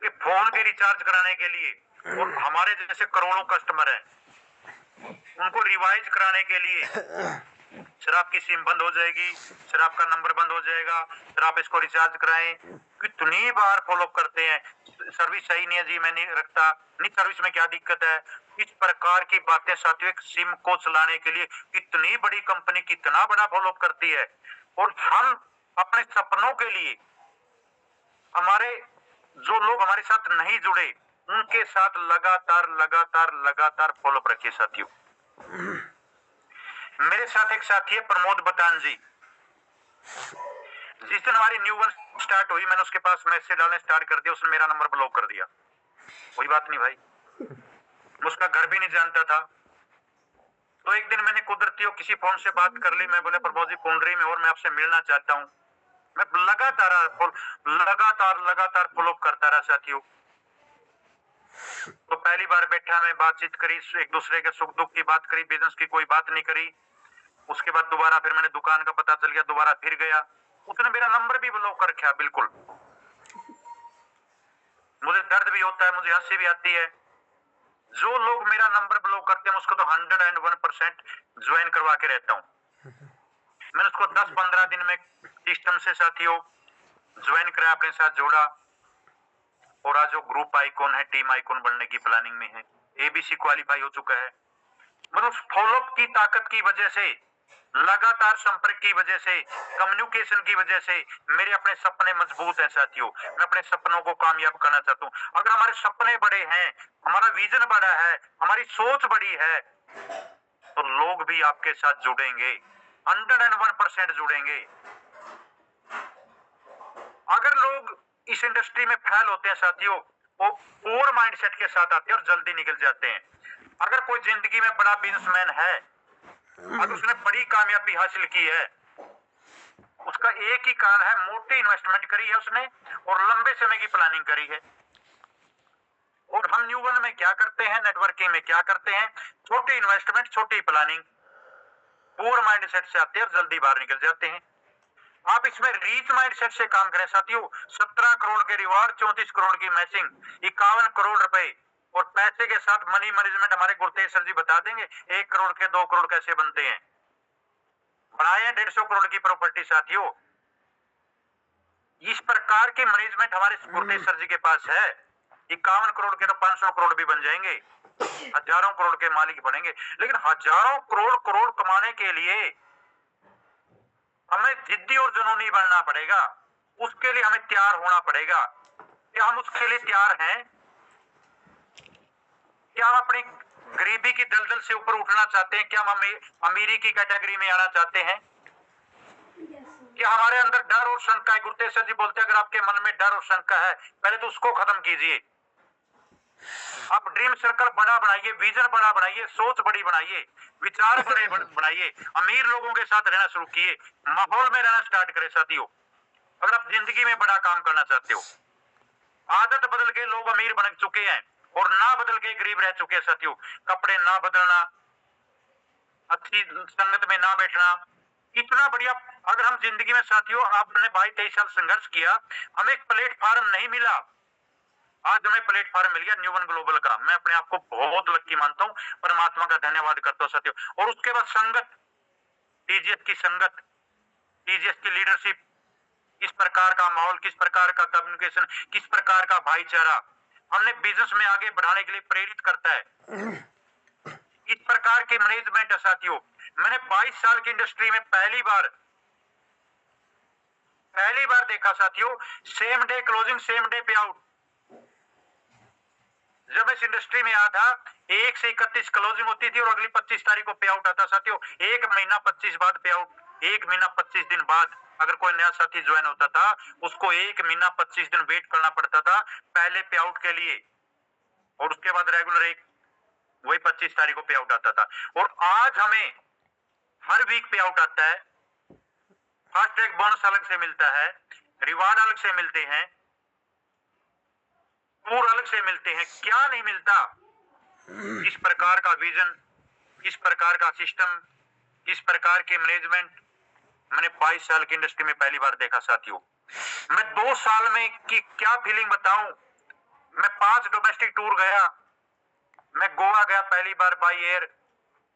के फोन के रिचार्ज कराने के लिए, और हमारे जैसे करोड़ों कस्टमर हैं, उनको रिवाइज कराने के लिए सर आपकी सिम बंद हो जाएगी, सर आपका नंबर बंद हो जाएगा, सर आप इसको रिचार्ज कराएं। कितनी बार फॉलो करते हैं, सर्विस सही नहीं है जी, मैं नहीं रखता, नहीं सर्विस में क्या दिक्कत है। इस प्रकार की बातें साथियों एक सिम को चलाने के लिए कितनी बड़ी कंपनी कितना बड़ा फॉलो करती है। और हम अपने सपनों के लिए हमारे जो लोग हमारे साथ नहीं जुड़े उनके साथ लगातार लगातार लगातार फॉलो रखिए साथियों। मेरे साथ एक साथी है प्रमोद बतान जी। जिस दिन हमारी न्यू वन स्टार्ट हुई, मैंने उसके पास मैसेज डालने स्टार्ट कर दिया, उसने मेरा नंबर ब्लॉक कर दिया। कोई बात नहीं भाई, उसका घर भी नहीं जानता था। तो एक दिन मैंने कुदरती हो किसी फोन से बात कर ली, मैं बोला प्रमोद जी पुंडरी में और मैं आपसे मिलना चाहता हूँ। मैं लगातार फॉलो करता रहा साथियों। तो पहली बार बैठा, मैं बातचीत करी, एक दूसरे के सुख दुख की बात करी, बिजनेस की कोई बात नहीं करी। उसके बाद दोबारा फिर मैंने दुकान का पता चल गया, दोबारा फिर गया, उसने मेरा नंबर भी ब्लॉक कर रखा। बिल्कुल मुझे दर्द भी होता है, मुझे हंसी भी आती है। जो लोग मेरा नंबर ब्लॉक करते हैं उसको तो 101% ज्वाइन करवा के रहता हूँ। मैंने उसको 10-15 दिन में सिस्टम से साथियों ज्वाइन कराया, अपने साथ जोड़ा, और आज वो ग्रुप आइकॉन है, टीम आइकॉन बनने की प्लानिंग में है, एबीसी क्वालिफाई हो चुका है। मतलब फॉलोअप की ताकत की वजह से, लगातार संपर्क की वजह से, कम्युनिकेशन की वजह से मेरे अपने सपने मजबूत हैं साथियों। मैं अपने सपनों को कामयाब करना चाहता हूं। अगर हमारे सपने बड़े हैं, हमारा विजन बड़ा है, हमारी सोच बड़ी है, तो लोग भी आपके साथ जुड़ेंगे, 101% जुड़ेंगे। अगर लोग इस इंडस्ट्री में फेल होते हैं साथियों, वो पूर्ण माइंडसेट के साथ आते हैं और जल्दी निकल जाते हैं। अगर कोई जिंदगी में बड़ा बिजनेसमैन है, अगर उसने बड़ी कामयाबी हासिल की है, उसका एक ही कारण है, मोटी इन्वेस्टमेंट करी है उसने और लंबे समय की प्लानिंग करी है। और हम न्यू वन में क्या करते हैं, नेटवर्किंग में क्या करते हैं, छोटी इन्वेस्टमेंट छोटी प्लानिंग, पूर्ण माइंडसेट से आते हैं और जल्दी बाहर निकल जाते हैं। आप इसमें रीच माइंडसेट से काम करें साथियों। 17 करोड़ के रिवार्ड, 34 करोड़ की मैचिंग, 51 करोड़ रुपए और पैसे के साथ मनी मैनेजमेंट हमारे गुरतेज सर जी बता देंगे 1 करोड़ के 2 करोड़ कैसे बनते हैं। बनाए 150 करोड़ की प्रॉपर्टी साथियों। इस प्रकार के मैनेजमेंट हमारे गुरतेज सर जी के पास है। 51 करोड़ के तो 500 करोड़ भी बन जाएंगे, हजारों करोड़ के मालिक बनेंगे। लेकिन हजारों करोड़ करोड़ कमाने के लिए हमें जिद्दी और जुनूनी बनना पड़ेगा, उसके लिए हमें तैयार होना पड़ेगा। क्या हम उसके लिए तैयार हैं? क्या हम अपनी गरीबी की दलदल से ऊपर उठना चाहते हैं? क्या हम अमीरी की कैटेगरी में आना चाहते हैं? क्या हमारे अंदर डर और शंका है? गुरुतेश्वर जी बोलते हैं अगर आपके मन में डर और शंका है, पहले तो उसको खत्म कीजिए। आप ड्रीम सर्कल बड़ा बनाइए, विजन बड़ा बनाइए, सोच बड़ी बनाइए, विचार बड़े बनाइए, अमीर लोगों के साथ रहना शुरू किए, माहौल में रहना स्टार्ट करें साथियों। अगर आप जिंदगी में बड़ा काम करना चाहते हो, आदत बदल के लोग अमीर बन चुके हैं और ना बदल के गरीब रह चुके हैं साथियों। कपड़े ना बदलना, अच्छी संगत में ना बैठना, इतना बढ़िया। अगर हम जिंदगी में साथियों, आपने 22-23 साल संघर्ष किया, हमें एक प्लेटफॉर्म नहीं मिला, आज हमें प्लेटफॉर्म मिल गया न्यूवन ग्लोबल का। मैं अपने आप को बहुत लक्की मानता हूँ, परमात्मा का धन्यवाद करता हूँ साथियों। और उसके बाद संगत, टीजीएस की संगत, टीजीएस की लीडरशिप, किस प्रकार का माहौल, किस प्रकार का कम्युनिकेशन, किस प्रकार का भाईचारा हमने बिजनेस में आगे बढ़ाने के लिए प्रेरित करता है, इस प्रकार की मैनेजमेंट है साथियों। मैंने 22 साल की इंडस्ट्री में पहली बार देखा साथियों, same day closing, same day पे आउट। जब इस इंडस्ट्री में आया था, 1 से 31 क्लोजिंग होती थी और अगली 25 तारीख को पे आउट आता साथियों। 1 महीना 25 बाद पे आउट, 1 महीना 25 दिन बाद अगर कोई नया साथी ज्वाइन होता था, उसको 1 महीना 25 दिन वेट करना पड़ता था पहले पे आउट के लिए, और उसके बाद रेगुलर वही 25 तारीख को पे आउट आता था। और आज हमें हर वीक पे आउट आता है, फास्ट ट्रैक बोनस अलग से मिलता है, रिवार्ड अलग से मिलते हैं, टूर अलग से मिलते हैं। क्या नहीं मिलता? इस प्रकार का विजन, इस प्रकार का सिस्टम, इस प्रकार के मैनेजमेंट मैंने 22 साल की इंडस्ट्री में पहली बार देखा साथियों। मैं 2 साल में की क्या फीलिंग बताऊं। मैं 5 डोमेस्टिक टूर गया, मैं गोवा गया पहली बार बाई एयर,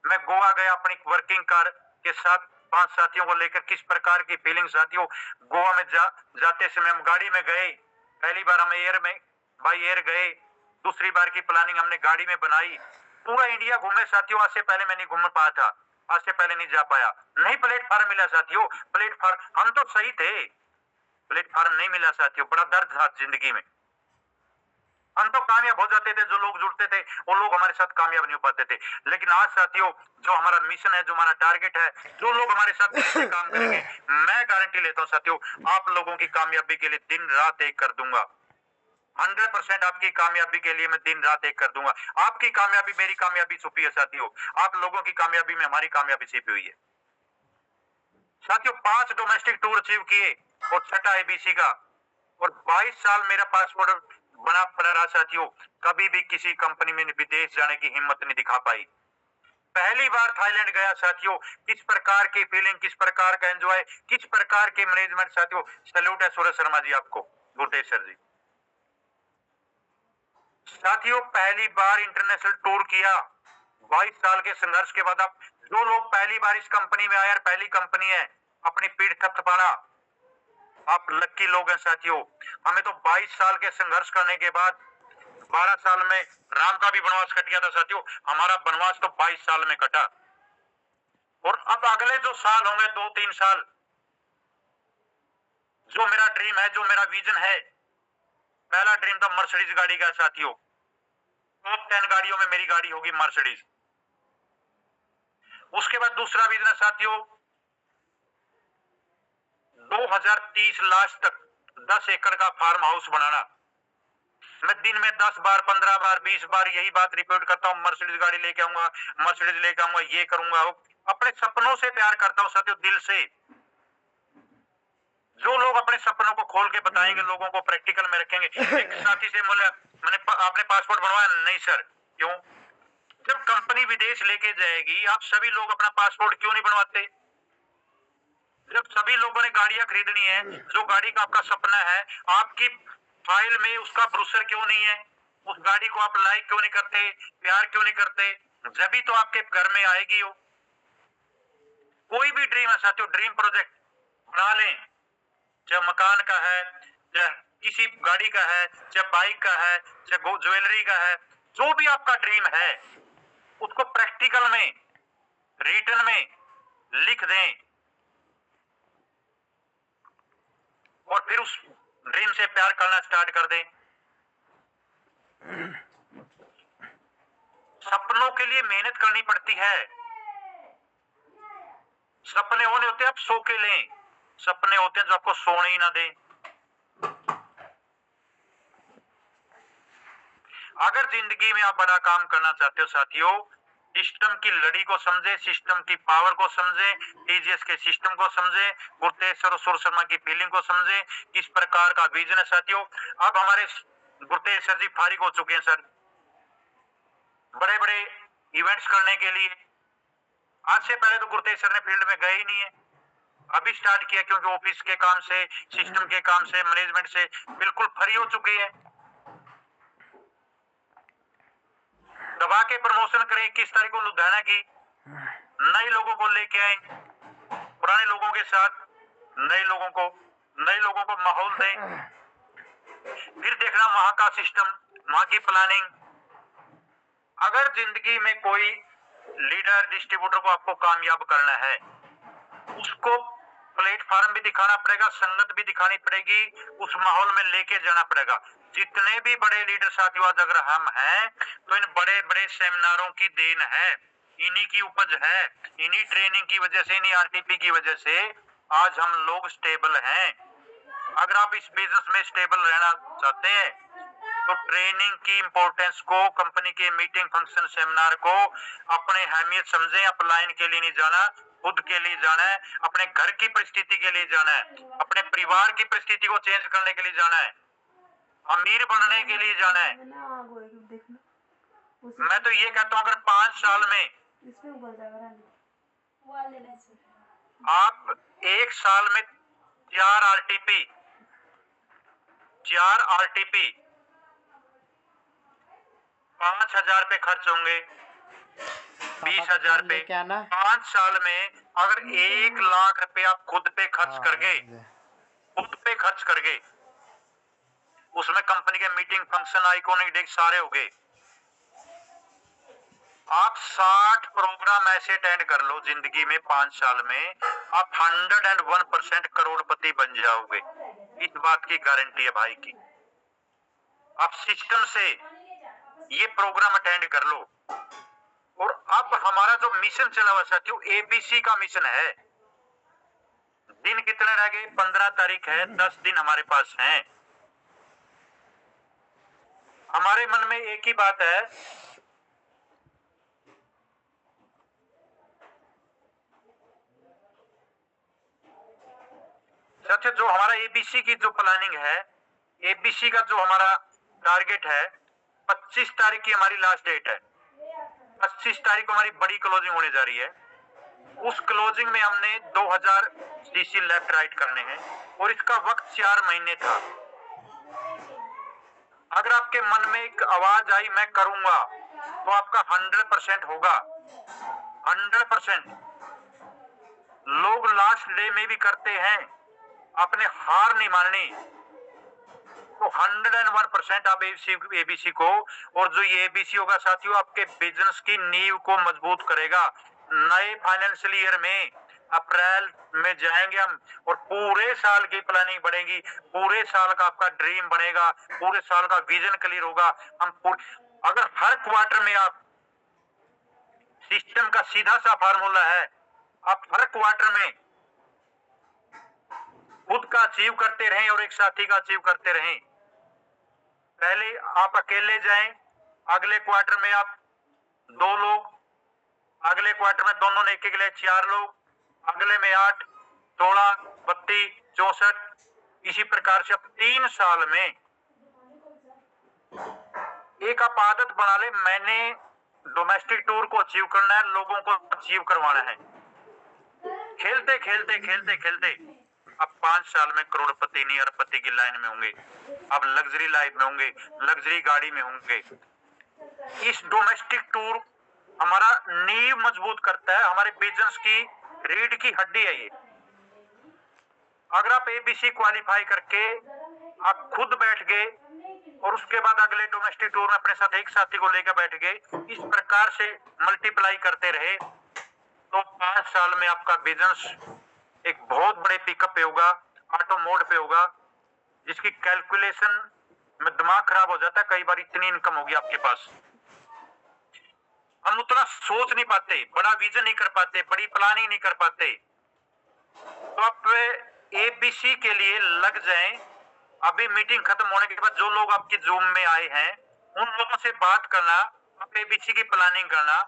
मैं गोवा गया अपनी वर्किंग कार के साथ 5 साथियों को लेकर। किस प्रकार की फीलिंग साथियों। गोवा में जाते समय हम गाड़ी में गए, पहली बार हम एयर में बाई एयर गए, दूसरी बार की प्लानिंग हमने गाड़ी में बनाई, पूरा इंडिया घूमे साथियों। आज से पहले मैं नहीं घूम पाया था, आज से पहले नहीं जा पाया, नहीं प्लेटफॉर्म मिला साथियों। प्लेटफॉर्म हम तो सही थे, प्लेटफॉर्म नहीं मिला साथियों। बड़ा दर्द था जिंदगी में। हम तो कामयाब हो जाते थे, जो लोग जुड़ते थे वो लोग हमारे साथ कामयाब नहीं हो पाते थे। लेकिन आज साथियों, जो हमारा मिशन है, जो हमारा टारगेट है, जो लोग हमारे साथ काम करेंगे, मैं गारंटी लेता हूं साथियों, आप लोगों की कामयाबी के लिए दिन रात एक कर दूंगा। 100% आपकी कामयाबी के लिए मैं दिन रात एक कर दूंगा। आपकी कामयाबी मेरी कामयाबी छुपी है साथियों, आप लोगों की कामयाबी में हमारी कामयाबी छिपी हुई है साथियों। 5 डोमेस्टिक टूर अचीव किए और 6 एबीसी का, और 22 साल मेरा पासपोर्ट बना पड़ा रहा साथियों। कभी भी किसी कंपनी में विदेश जाने की हिम्मत नहीं दिखा पाई। पहली बार थाईलैंड गया साथियों, किस प्रकार की फीलिंग, किस प्रकार का एंजॉय, किस प्रकार के मैनेजमेंट साथियों। सैल्यूट है सूरज शर्मा जी आपको, गुरुटेश्वर जी। साथियों पहली बार इंटरनेशनल टूर किया 22 साल के संघर्ष के बाद। आप जो लोग पहली बार इस कंपनी में आए, पहली कंपनी है, अपनी पीठ थपथपाना, आप लक्की लोग हैं साथियों। हमें तो 22 साल के संघर्ष करने के बाद 12 साल में राम का भी वनवास कट गया था साथियों, हमारा वनवास तो 22 साल में कटा। और अब अगले जो साल होंगे, 2-3 साल, जो मेरा ड्रीम है, जो मेरा विजन है, पहला ड्रीम था मर्सिडीज गाड़ी का साथियों। टॉप 10 गाड़ियों में मेरी गाड़ी होगी मर्सिडीज। उसके बाद दूसरा विजन है साथियों, 2030 लास्ट तक 10 एकड़ का फार्म हाउस बनाना। मैं दिन में 10 बार, 15 बार, 20 बार यही बात रिपीट करता हूँ, मर्सिडीज गाड़ी लेके आऊंगा, मर्सिडीज लेके आऊंगा, ये करूंगा। अपने सपनों से प्यार करता हूँ साथियों, दिल से। जो लोग अपने सपनों को खोल के बताएंगे, लोगों को प्रैक्टिकल में रखेंगे। एक साथी से बोला, आपने पासपोर्ट बनवाया? नहीं सर। क्यों? जब कंपनी विदेश लेके जाएगी, आप सभी लोग अपना पासपोर्ट क्यों नहीं बनवाते? जब सभी लोगों ने गाड़ियां खरीदनी है, जो गाड़ी का आपका सपना है, आपकी फाइल में उसका ब्रोशर क्यों नहीं है? उस गाड़ी को आप लाइक क्यों नहीं करते, प्यार क्यों नहीं करते? जब भी तो आपके घर में आएगी हो। कोई भी ड्रीम है साथियों, ड्रीम प्रोजेक्ट बना लें, चाहे मकान का है, चाहे किसी गाड़ी का है, चाहे बाइक का है, चाहे ज्वेलरी का है, जो भी आपका ड्रीम है उसको प्रैक्टिकल में, रिटन में लिख दें और फिर उस ड्रीम से प्यार करना स्टार्ट कर दें। सपनों के लिए मेहनत करनी पड़ती है। सपने वो नहीं होते आप सो के लें, सपने होते हैं जो आपको सोने ही ना दें। अगर जिंदगी में आप बड़ा काम करना चाहते हो साथियों, सिस्टम की लड़ी को समझे, सिस्टम की पावर को समझे, टीजीएस के सिस्टम को समझे, गुरुतेश्वर और सूर्य शर्मा की फीलिंग को समझे, किस प्रकार का विजन है साथियों। अब हमारे गुरुतेश्वर जी फारिग हो चुके हैं सर, बड़े बड़े इवेंट्स करने के लिए। आज से पहले तो गुरुतेश्वर ने फील्ड में गए ही नहीं है, अभी स्टार्ट किया क्योंकि ऑफिस के काम से, सिस्टम के काम से, मैनेजमेंट से बिल्कुल फ्री हो चुकी है। दबा के प्रमोशन करें 21 तारीख को लुधियाना की, नए लोगों को लेके आए, पुराने लोगों के साथ नए लोगों को माहौल दें, फिर देखना वहां का सिस्टम, वहां की प्लानिंग। अगर जिंदगी में कोई लीडर, डिस्ट्रीब्यूटर को आपको कामयाब करना है, उसको प्लेटफॉर्म भी दिखाना पड़ेगा, संगत भी दिखानी पड़ेगी, उस माहौल में लेके जाना पड़ेगा। जितने भी बड़े लीडर साथियों आज अगर हम हैं तो इन बड़े बड़े सेमिनारों की देन है, इन्हीं की उपज है, इन्हीं ट्रेनिंग की वजह से, इन्हीं आरटीपी की वजह से आज हम लोग स्टेबल हैं। अगर आप इस बिजनेस में स्टेबल रहना चाहते हैं तो ट्रेनिंग की इंपॉर्टेंस को, कंपनी के मीटिंग, फंक्शन, सेमिनार को अपने अहमियत समझें। अपलाइन के लिए नहीं जाना, खुद के लिए जाना है, अपने घर की परिस्थिति के लिए जाना है, अपने परिवार की परिस्थिति को चेंज करने के लिए जाना है, अमीर बनने के लिए जाना है। मैं तो ये कहता हूँ अगर 5 साल में आप 1 साल में 4 आरटीपी 5,000 पे खर्च होंगे, 20,000 पे। 5 साल में अगर 1 लाख रुपए आप खुद पे खर्च करके, उसमें कंपनी के मीटिंग, फंक्शन, आइकॉनिक डे सारे हो गए। आप 60 प्रोग्राम ऐसे अटेंड कर लो जिंदगी में 5 साल में, आप 101% करोड़पति बन जाओगे। इस बात की गारंटी है भाई की। आप सिस्टम से ये प्रोग्राम अटेंड कर लो। और अब हमारा जो मिशन चला हुआ साथियों, एबीसी का मिशन है। दिन कितने रह गए? 15 तारीख है, 10 दिन हमारे पास हैं। हमारे मन में एक ही बात है, साथियों जो हमारा एबीसी की जो प्लानिंग है, एबीसी का जो हमारा टारगेट है, 25 तारीख की हमारी लास्ट डेट है। 25 तारीख को हमारी बड़ी क्लोजिंग होने जा रही है। उस क्लोजिंग में हमने 2000 सीसी लेफ्ट राइट करने हैं और इसका वक्त 4 महीने था। अगर आपके मन में एक आवाज आई मैं करूंगा, तो आपका 100% होगा। 100%। लोग लास्ट डे में भी करते हैं, आपने हार नहीं माननी। तो 101% आप एबीसी को, और जो ये एबीसी होगा साथियों आपके बिजनेस की नींव को मजबूत करेगा। नए फाइनेंशियल ईयर में अप्रैल में जाएंगे हम और पूरे साल की प्लानिंग बढ़ेगी, पूरे साल का आपका ड्रीम बनेगा, पूरे साल का विजन क्लियर होगा। अगर हर क्वार्टर में आप, सिस्टम का सीधा सा फार्मूला है, आप हर क्वार्टर में खुद का अचीव करते रहें और एक साथी का अचीव करते रहें। पहले आप अकेले जाएं, अगले क्वार्टर में आप 2 लोग, अगले क्वार्टर में दोनों ने एक-एक ले 4 लोग, अगले में 8, 16, 32, 64। इसी प्रकार से अब 3 साल में एक आप आदत बना ले, मैंने डोमेस्टिक टूर को अचीव करना है, लोगों को अचीव करवाना है। खेलते खेलते खेलते खेलते अब 5 साल में करोड़पति नहीं अरबपति की लाइन में होंगे, अब लग्जरी लाइफ में होंगे, लग्जरी गाड़ी में होंगे। इस डोमेस्टिक टूर हमारा नींव मजबूत करता है, हमारे बिजनेस की रीढ़ की हड्डी है ये। अगर आप एबीसी क्वालिफाई करके आप खुद बैठ गए और उसके बाद अगले डोमेस्टिक टूर में अपने साथ एक साथी को लेकर बैठ गए, इस प्रकार से मल्टीप्लाई करते रहे, तो 5 साल में आपका बिजनेस एक बहुत बड़े पिकअप पे होगा, ऑटो मोड पे होगा, जिसकी कैलकुलेशन में दिमाग खराब हो जाता है। कई बार इतनी इनकम होगी आपके पास, हम उतना सोच नहीं पाते, बड़ा विजन नहीं कर पाते, बड़ी प्लानिंग नहीं कर पाते। तो आप एबीसी के लिए लग जाएं। अभी मीटिंग खत्म होने के बाद जो लोग आपकी जूम में आए हैं, उन लोगों से बात करना, आप एबीसी की प्लानिंग करना।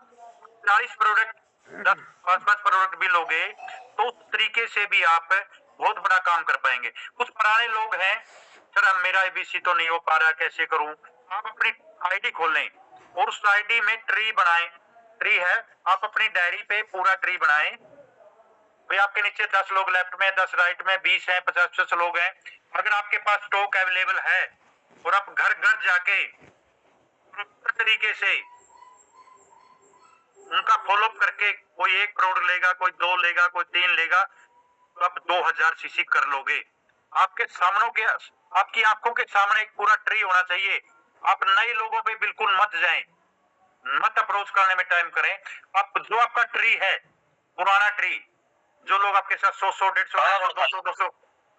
40 प्रोडक्ट, 10-5 प्रोडक्ट भी लोगे तो उस तरीके से भी आप बहुत बड़ा काम कर पाएंगे। कुछ पुराने लोग हैं, सर मेरा एबीसी तो नहीं हो पा रहा, कैसे करूं? आप अपनी आईडी खोलें और उस आईडी में ट्री बनाएं। ट्री है, आप अपनी डायरी पे पूरा ट्री बनाएं। भाई आपके नीचे 10 लोग लेफ्ट में, 10 राइट में, 20 हैं, 50 लोग हैं। अगर आपके पास स्टॉक अवेलेबल है और आप घर घर जाके तरीके से उनका फॉलोअप करके, कोई 1 करोड़ लेगा, कोई 2 लेगा, कोई 3 लेगा, तो आप 2000 सीसी कर लोगे। आपके सामने के, आपकी आंखों के सामने एक पूरा ट्री होना चाहिए। आप नए लोगों पे बिल्कुल मत जाएं, मत अप्रोच करने में टाइम करें। आप जो आपका ट्री है, पुराना ट्री, जो लोग आपके साथ 100, 150, 200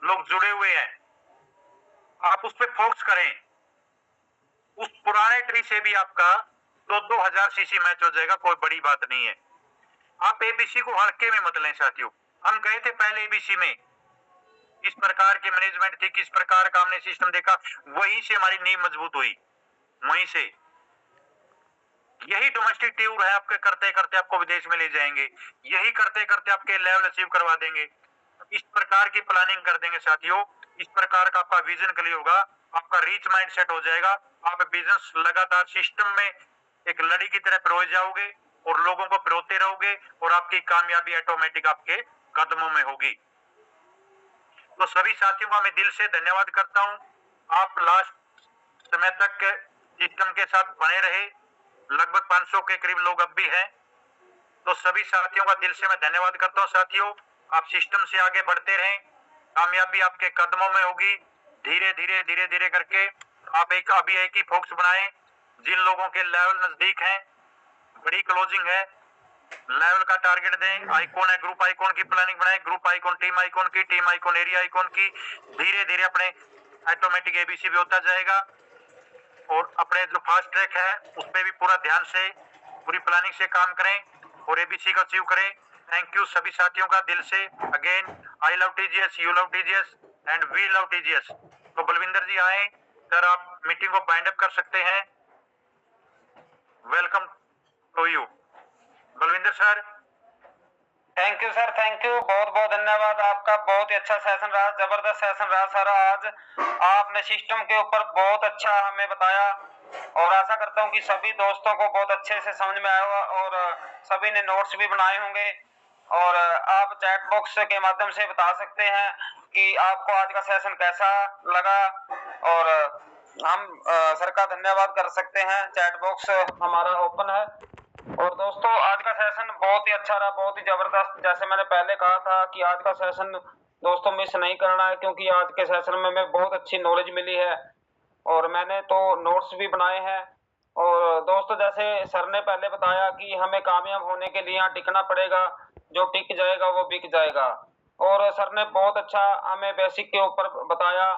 लोग जुड़े हुए हैं, आप उस पर फोकस करें। उस पुराने ट्री से भी आपका 2-2000 सीसी मैच हो जाएगा, कोई बड़ी बात नहीं है। आप एबीसी को हल्के में मत लें साथियों। हम गए थे पहले एबीसी में, किस प्रकार की मैनेजमेंट थी, किस प्रकार का हमने सिस्टम देखा, वहीं से हमारी नींव मजबूत हुई। वहीं से यही डोमेस्टिक टूर है, आपके करते करते आपको विदेश में ले जाएंगे, यही करते करते आपके लेवल अचीव करवा देंगे। इस प्रकार की प्लानिंग कर देंगे साथियों, इस प्रकार का आपका विजन क्लियर होगा, आपका रीच माइंड सेट हो जाएगा। आप बिजनेस लगातार सिस्टम में एक लड़ी की तरह पिरोए जाओगे और लोगों को पिरोते रहोगे और आपकी कामयाबी ऑटोमेटिक आपके कदमों में होगी। तो सभी साथियों का मैं दिल से धन्यवाद करता हूं। आप लास्ट समय तक सिस्टम के साथ बने रहे, लगभग 500 के करीब लोग अब भी हैं। तो सभी साथियों का दिल से मैं धन्यवाद करता हूं। साथियों, आप सिस्टम से आगे बढ़ते रहें, कामयाबी आपके कदमों में होगी। धीरे धीरे धीरे धीरे करके आप अभी एक ही फोकस बनाएं। जिन लोगों के लेवल नजदीक हैं, बड़ी क्लोजिंग है, लेवल का टारगेट दें। आइकॉन है, ग्रुप आइकॉन की प्लानिंग बनाएं, ग्रुप आइकॉन, टीम आइकॉन की, टीम आइकॉन एरिया आइकॉन की। धीरे धीरे अपने ऑटोमेटिक एबीसी भी होता जाएगा। और अपने जो फास्ट ट्रैक है उस पर भी पूरा ध्यान से, पूरी प्लानिंग से काम करें और एबीसी का अचीव करें। थैंक यू सभी साथियों का दिल से। Again, I love TGS, you love TGS and we love TGS. तो बलविंदर जी आए सर, आप मीटिंग को बाइंड अप कर सकते हैं। Welcome to you Balwinder sir. Thank you sir, thank you, बहुत बहुत धन्यवाद आपका। बहुत ही अच्छा सेशन रहा, जबरदस्त सेशन रहा सर। आज आपने सिस्टम के ऊपर बहुत अच्छा हमें बताया और आशा करता हूं कि सभी दोस्तों को बहुत अच्छे से समझ में आया होगा और सभी ने नोट्स भी बनाए होंगे। और आप चैट बॉक्स के माध्यम से बता सकते हैं कि आपको आज का सेशन कैसा लगा और हम सर का धन्यवाद कर सकते हैं। चैट बॉक्स हमारा ओपन है। और दोस्तों, आज का सेशन बहुत ही अच्छा रहा, बहुत ही जबरदस्त। जैसे मैंने पहले कहा था कि आज का सेशन दोस्तों मिस नहीं करना है, क्योंकि आज के सेशन में हमें बहुत अच्छी नॉलेज मिली है और मैंने तो नोट्स भी बनाए हैं। और दोस्तों, जैसे सर ने पहले बताया कि हमें कामयाब होने के लिए यहाँ टिकना पड़ेगा, जो टिक जाएगा वो बिक जाएगा। और सर ने बहुत अच्छा हमें बेसिक के ऊपर बताया,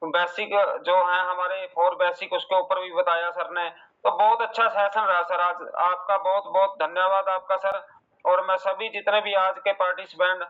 बेसिक जो है हमारे 4 बेसिक, उसके ऊपर भी बताया सर ने। तो बहुत अच्छा सेशन रहा सर आज। आपका बहुत बहुत धन्यवाद आपका सर। और मैं सभी जितने भी आज के पार्टिसिपेंट